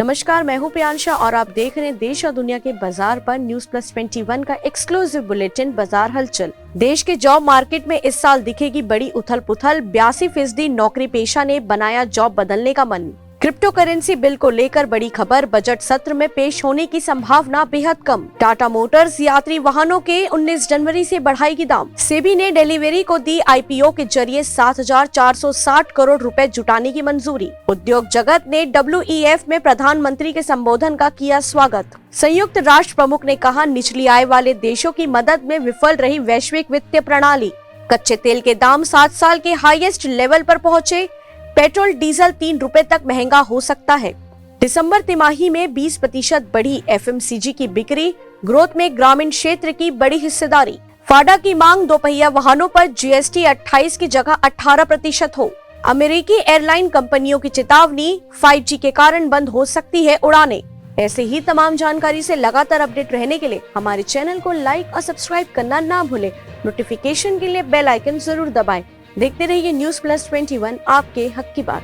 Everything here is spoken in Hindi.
नमस्कार, मैं हूं प्रियांशा और आप देख रहे हैं देश और दुनिया के बाजार पर न्यूज प्लस 21 का एक्सक्लूसिव बुलेटिन बाजार हलचल। देश के जॉब मार्केट में इस साल दिखेगी बड़ी उथल पुथल। 82% नौकरी पेशा ने बनाया जॉब बदलने का मन। क्रिप्टो करेंसी बिल को लेकर बड़ी खबर। बजट सत्र में पेश होने की संभावना बेहद कम। टाटा मोटर्स यात्री वाहनों के 19 जनवरी से बढ़ाएगी दाम। सेबी ने डिलीवरी को दी आईपीओ के जरिए 7,460 करोड़ रुपए जुटाने की मंजूरी। उद्योग जगत ने WEF में प्रधानमंत्री के संबोधन का किया स्वागत। संयुक्त राष्ट्र प्रमुख ने कहा, निचली आय वाले देशों की मदद में विफल रही वैश्विक वित्तीय प्रणाली। कच्चे तेल के दाम 7 साल के हाईएस्ट लेवल पर पहुंचे। पेट्रोल डीजल 3 रुपए तक महंगा हो सकता है। दिसंबर तिमाही में 20% बढ़ी FMCG की बिक्री। ग्रोथ में ग्रामीण क्षेत्र की बड़ी हिस्सेदारी। फाडा की मांग दोपहिया वाहनों पर GST 28 की जगह 18% हो। अमेरिकी एयरलाइन कंपनियों की चेतावनी, 5G के कारण बंद हो सकती है उड़ानें। ऐसे ही तमाम जानकारी से लगातार अपडेट रहने के लिए हमारे चैनल को लाइक और सब्सक्राइब करना ना भूलें। नोटिफिकेशन के लिए बेल आइकन जरूर दबाएं। देखते रहिए न्यूज प्लस 21, आपके हक की बात।